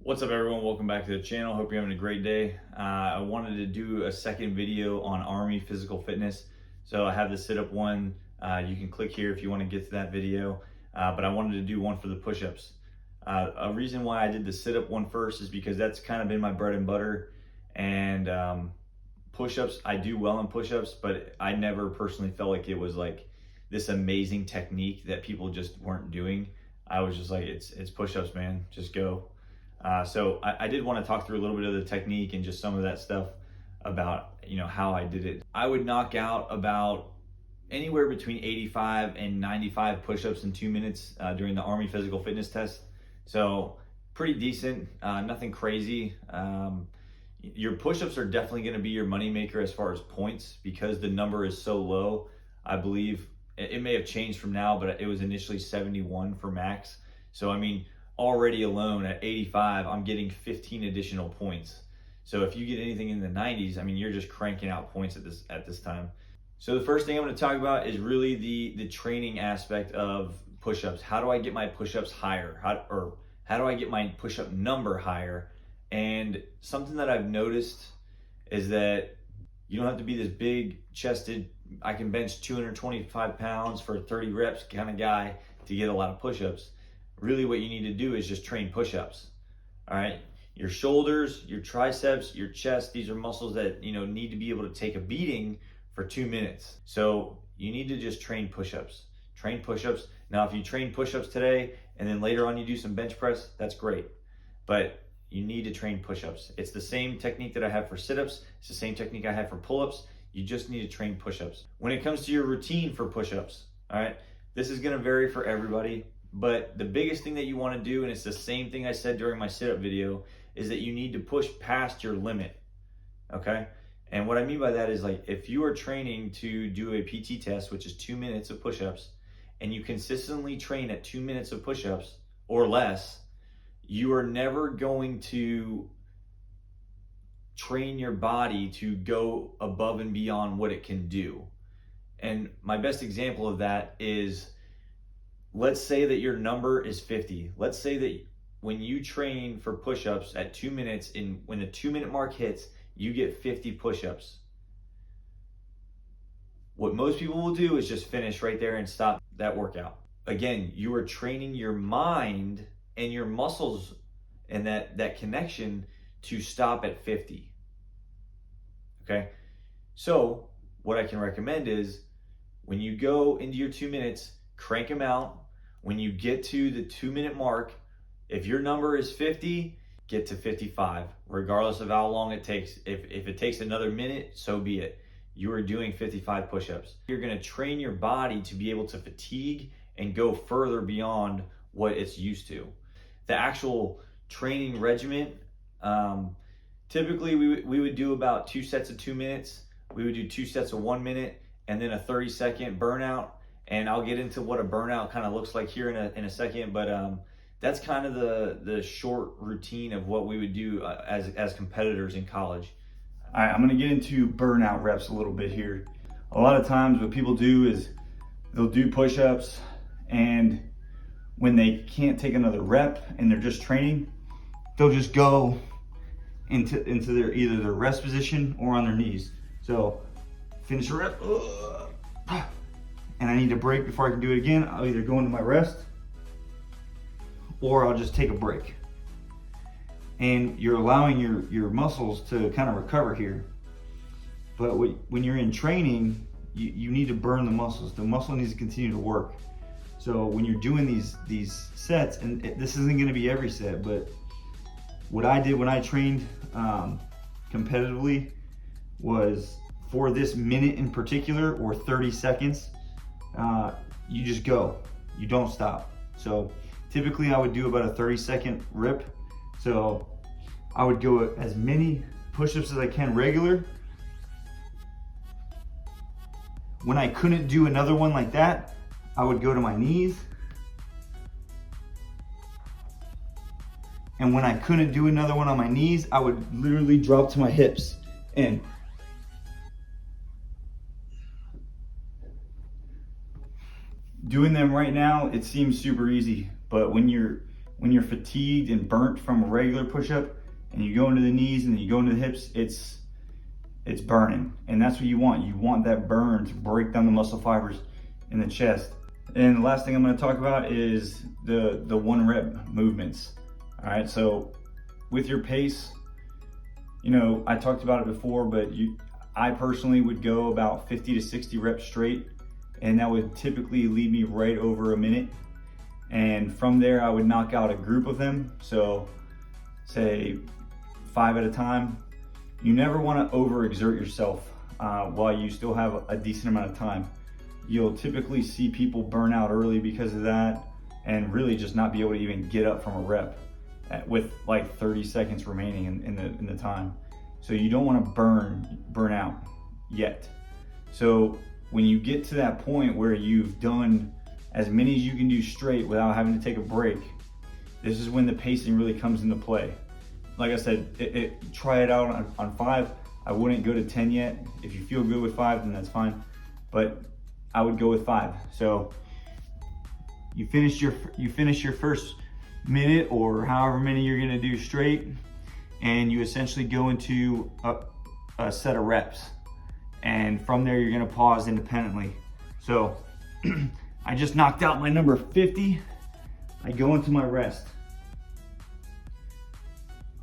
What's up, everyone? Welcome back to the channel. Hope you're having a great day. I wanted to do a second video on Army physical fitness. So I have the sit-up one. You can click here if you want to get to that video. But I wanted to do one for the push-ups. A reason why I did the sit-up one first is because that's kind of been my bread and butter. And push-ups, I do well in push-ups, but I never personally felt like it was like this amazing technique that people just weren't doing. I was just like, it's push-ups, man. Just go. So I did want to talk through a little bit of the technique and just some of that stuff about, how I did it. I would knock out about anywhere between 85 and 95 push-ups in 2 minutes during the Army physical fitness test. So pretty decent, nothing crazy. Your push-ups are definitely going to be your moneymaker as far as points because the number is so low. I believe it may have changed from now, but it was initially 71 for max. So, I mean, already alone at 85, I'm getting 15 additional points. So if you get anything in the 90s, I mean, you're just cranking out points at this time. So the first thing I'm going to talk about is really the training aspect of push-ups. How do I get my push-ups higher? How do I get my push-up number higher? And something that I've noticed is that you don't have to be this big chested, I can bench 225 pounds for 30 reps kind of guy to get a lot of push-ups. Really what you need to do is just train push-ups. All right, your shoulders, your triceps, your chest, these are muscles that need to be able to take a beating for 2 minutes. So you need to just train push-ups. Train push-ups. Now if you train push-ups today and then later on you do some bench press, that's great. But you need to train push-ups. It's the same technique that I have for sit-ups. It's the same technique I have for pull-ups. You just need to train push-ups. When it comes to your routine for push-ups, all right, this is gonna vary for everybody. But the biggest thing that you want to do, and it's the same thing I said during my sit-up video, is that you need to push past your limit, okay? And what I mean by that is, like, if you are training to do a PT test, which is 2 minutes of push-ups, and you consistently train at 2 minutes of push-ups or less, you are never going to train your body to go above and beyond what it can do. And my best example of that is, let's say that your number is 50. Let's say that when you train for push-ups at 2 minutes, when the 2 minute mark hits, you get 50 push-ups. What most people will do is just finish right there and stop that workout. Again, you are training your mind and your muscles and that connection to stop at 50. Okay? So what I can recommend is when you go into your 2 minutes, crank them out. When you get to the 2 minute mark, if your number is 50, get to 55, regardless of how long it takes. If it takes another minute, so be it. You are doing 55 push-ups. You're gonna train your body to be able to fatigue and go further beyond what it's used to. The actual training regimen, typically we would do about 2 sets of 2 minutes. We would do 2 sets of 1 minute and then a 30-second burnout. And I'll get into what a burnout kind of looks like here in a second, but that's kind of the short routine of what we would do as competitors in college. All right, I'm gonna get into burnout reps a little bit here. A lot of times what people do is they'll do push-ups, and when they can't take another rep and they're just training, they'll just go into either their rest position or on their knees. So finish a rep. And I need to break before I can do it again. I'll either go into my rest or I'll just take a break. And you're allowing your muscles to kind of recover here. But when you're in training, you need to burn the muscles. The muscle needs to continue to work. So when you're doing these sets, and this isn't gonna be every set, but what I did when I trained competitively was for this minute in particular, or 30 seconds, you just go, you don't stop. So typically I would do about a 30-second rip. So I would go as many push-ups as I can regular. When I couldn't do another one like that, I would go to my knees. And when I couldn't do another one on my knees, I would literally drop to my hips. And doing them right now, it seems super easy, but when you're when you're fatigued and burnt from a regular push-up and you go into the knees and then you go into the hips, it's burning. And that's what you want. You want that burn to break down the muscle fibers in the chest. And the last thing I'm going to talk about is the 1 rep movements. All right, so with your pace, you know, I talked about it before, but I personally would go about 50 to 60 reps straight, and that would typically lead me right over a minute. And from there, I would knock out a group of them. So say 5 at a time. You never want to overexert yourself while you still have a decent amount of time. You'll typically see people burn out early because of that, and really just not be able to even get up from a rep with like 30 seconds remaining in the time. So you don't want to burn out yet. So when you get to that point where you've done as many as you can do straight without having to take a break, this is when the pacing really comes into play. Like I said, try it out on 5. I wouldn't go to 10 yet. If you feel good with 5, then that's fine. But I would go with 5. So you finish your first minute or however many you're gonna do straight, and you essentially go into a set of reps. And from there, you're gonna pause independently. So I just knocked out my number 50. I go into my rest.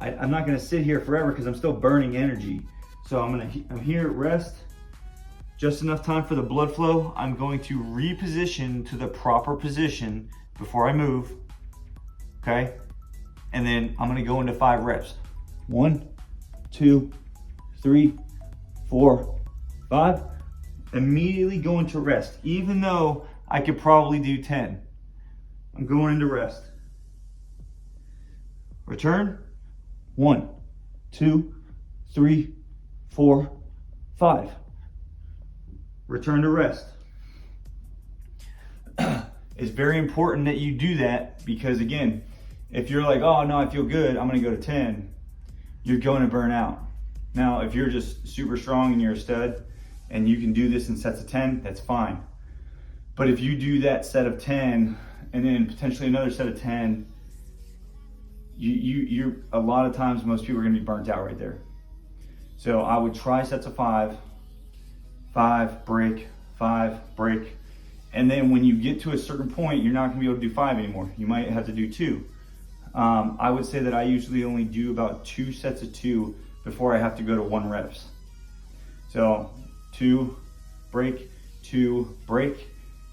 I'm not gonna sit here forever because I'm still burning energy. So I'm here at rest, just enough time for the blood flow. I'm going to reposition to the proper position before I move, okay? And then I'm gonna go into 5 reps. 1, 2, 3, 4, 5. Immediately go into rest, even though I could probably do 10. I'm going into rest. Return. 1, 2, 3, 4, 5. Return to rest. It's very important that you do that because, again, if you're like, oh no, I feel good, I'm gonna go to 10, you're going to burn out. Now, if you're just super strong and you're a stud and you can do this in sets of 10, that's fine. But if you do that set of 10 and then potentially another set of 10, you're a lot of times most people are going to be burnt out right there. So I would try sets of 5, 5, break, 5, break. And then when you get to a certain point, you're not going to be able to do 5 anymore. You might have to do 2. I would say that I usually only do about 2 sets of 2 before I have to go to 1 reps. So 2, break, 2, break,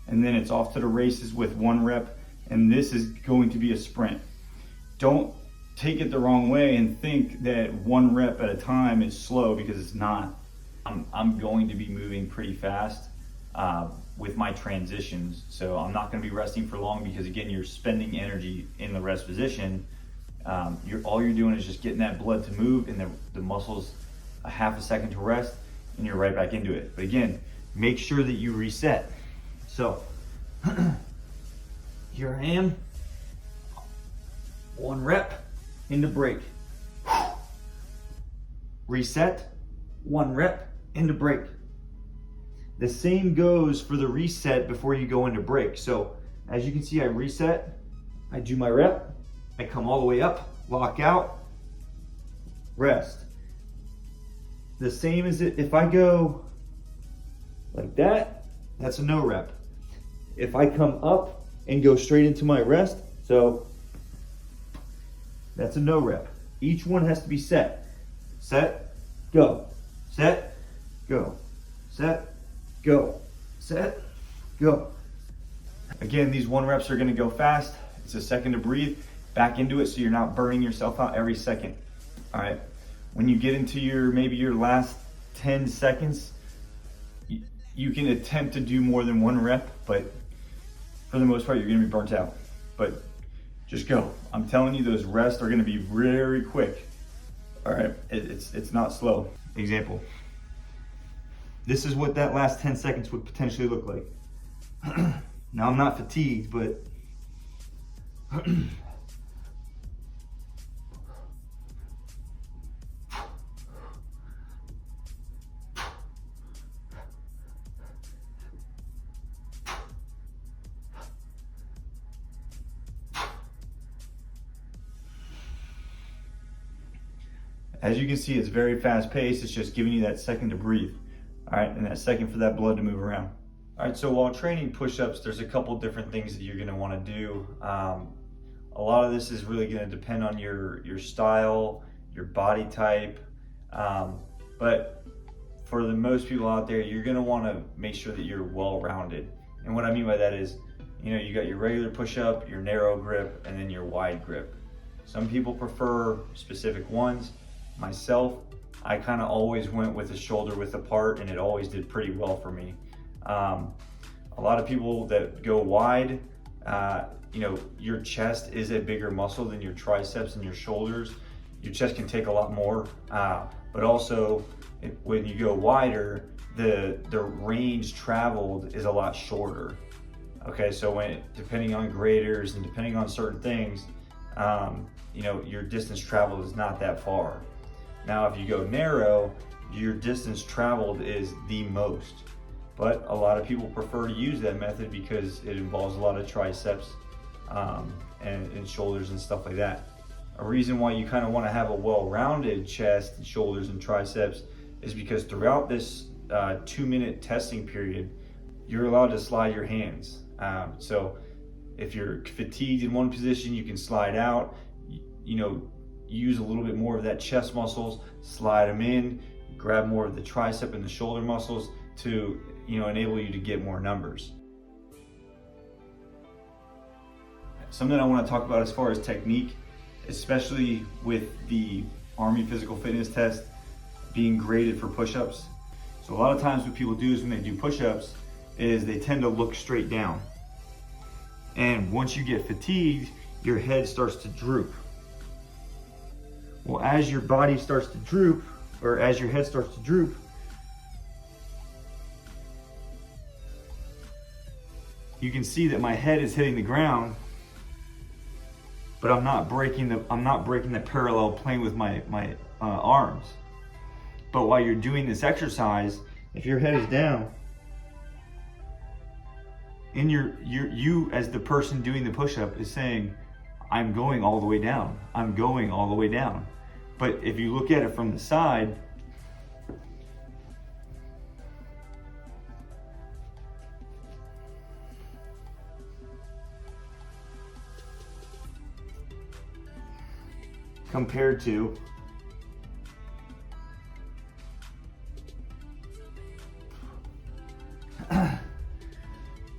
and then it's off to the races with 1 rep. And this is going to be a sprint. Don't take it the wrong way and think that 1 rep at a time is slow, because it's not. I'm going to be moving pretty fast with my transitions. So I'm not going to be resting for long because, again, you're spending energy in the rest position. All you're doing is just getting that blood to move and the muscles a half a second to rest, and you're right back into it. But again, make sure that you reset. So here I am. 1 rep into break. Reset, 1 rep into break. The same goes for the reset before you go into break. So as you can see, I reset, I do my rep, I come all the way up, lock out, rest. The same as if I go like that, that's a no rep. If I come up and go straight into my rest, so that's a no rep. Each one has to be set. Set, go. Set, go. Set, go. Set, go. Again, these 1 reps are gonna go fast. It's a second to breathe. Back into it so you're not burning yourself out every second. All right, when you get into maybe your last 10 seconds, you can attempt to do more than 1 rep, but for the most part, you're gonna be burnt out. But just go. I'm telling you, those rests are gonna be very quick. All right, it's not slow. Example. This is what that last 10 seconds would potentially look like. Now, I'm not fatigued, but As you can see, it's very fast paced. It's just giving you that second to breathe. All right, and that second for that blood to move around. All right, so while training push-ups, there's a couple different things that you're gonna wanna do. A lot of this is really gonna depend on your style, your body type, but for the most people out there, you're gonna wanna make sure that you're well-rounded. And what I mean by that is, you know, you got your regular push-up, your narrow grip, and then your wide grip. Some people prefer specific ones. Myself, I kind of always went with the shoulder width apart, and it always did pretty well for me. A lot of people that go wide, you know, your chest is a bigger muscle than your triceps and your shoulders. Your chest can take a lot more, but also when you go wider, the range traveled is a lot shorter. Okay, so depending on graders and depending on certain things, you know, your distance traveled is not that far. Now, if you go narrow, your distance traveled is the most. But a lot of people prefer to use that method because it involves a lot of triceps and shoulders and stuff like that. A reason why you kind of want to have a well-rounded chest, shoulders, and triceps is because throughout this 2-minute testing period, you're allowed to slide your hands. So if you're fatigued in one position, you can slide out, you know, use a little bit more of that chest muscles, slide them in, grab more of the tricep and the shoulder muscles to, you know, enable you to get more numbers. Something I want to talk about as far as technique, especially with the Army physical fitness test being graded for push-ups. So a lot of times what people do is when they do push-ups is they tend to look straight down. And once you get fatigued, your head starts to droop. Well, as your body starts to droop, or as your head starts to droop, you can see that my head is hitting the ground, but I'm not breaking the parallel plane with my arms. But while you're doing this exercise, if your head is down, and you as the person doing the push-up is saying, I'm going all the way down. I'm going all the way down. But if you look at it from the side, compared to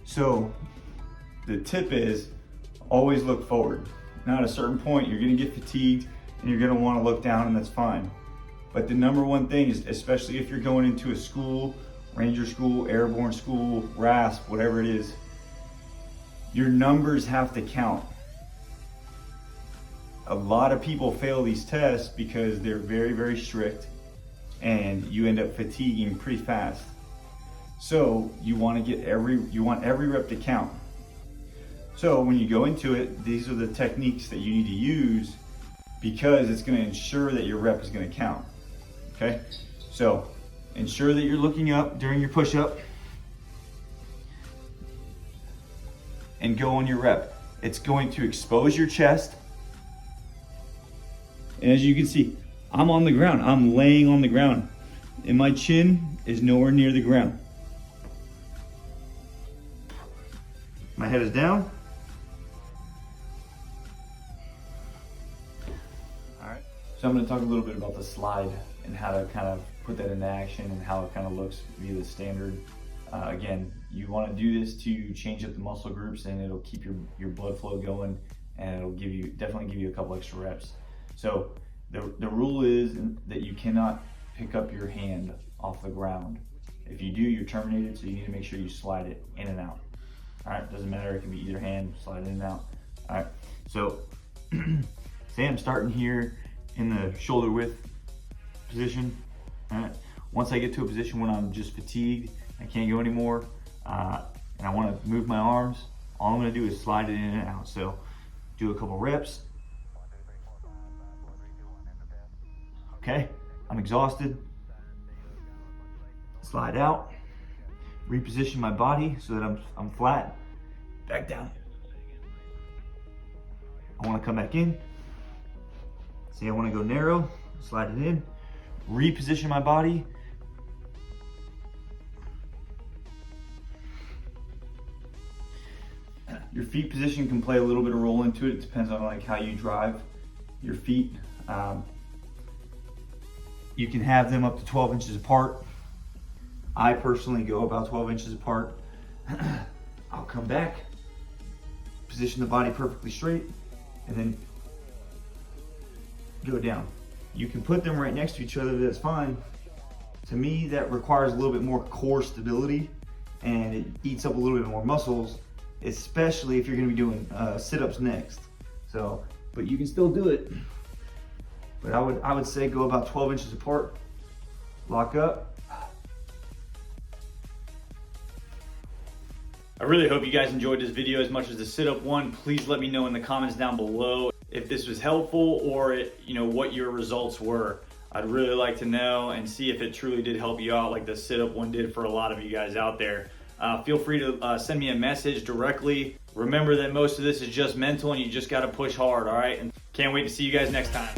so the tip is always look forward. Now at a certain point, you're gonna get fatigued and you're gonna wanna look down, and that's fine. But the number one thing is, especially if you're going into a school, Ranger school, Airborne school, RASP, whatever it is, your numbers have to count. A lot of people fail these tests because they're very, very strict and you end up fatiguing pretty fast. So you want every rep to count. So when you go into it, these are the techniques that you need to use because it's going to ensure that your rep is going to count. Okay? So ensure that you're looking up during your push-up and go on your rep. It's going to expose your chest. And as you can see, I'm on the ground. I'm laying on the ground and my chin is nowhere near the ground. My head is down. All right. So I'm going to talk a little bit about the slide and how to kind of put that into action and how it kind of looks via the standard. Again, you want to do this to change up the muscle groups, and it'll keep your blood flow going, and it'll definitely give you a couple extra reps. So the rule is that you cannot pick up your hand off the ground. If you do, you're terminated, so you need to make sure you slide it in and out. All right, doesn't matter, it can be either hand, slide in and out. All right, so say I'm starting here in the shoulder width position. All right, once I get to a position when I'm just fatigued, I can't go anymore, and I want to move my arms, all I'm going to do is slide it in and out. So do a couple reps. Okay, I'm exhausted. Slide out, reposition my body so that I'm flat, back down. I want to come back in. See, I want to go narrow. slide it in, reposition my body. Your feet position can play a little bit of role into it. It depends on like how you drive your feet. You can have them up to 12 inches apart. I personally go about 12 inches apart. I'll come back, position the body perfectly straight, and then go down. You can put them right next to each other, that's fine. To me, that requires a little bit more core stability and it eats up a little bit more muscles, especially if you're gonna be doing sit-ups next. So, but you can still do it. But I would say go about 12 inches apart, lock up. I really hope you guys enjoyed this video as much as the sit-up one. Please let me know in the comments down below if this was helpful or what your results were. I'd really like to know and see if it truly did help you out like the sit-up one did for a lot of you guys out there. Feel free to send me a message directly. Remember that most of this is just mental and you just gotta push hard, all right? And can't wait to see you guys next time.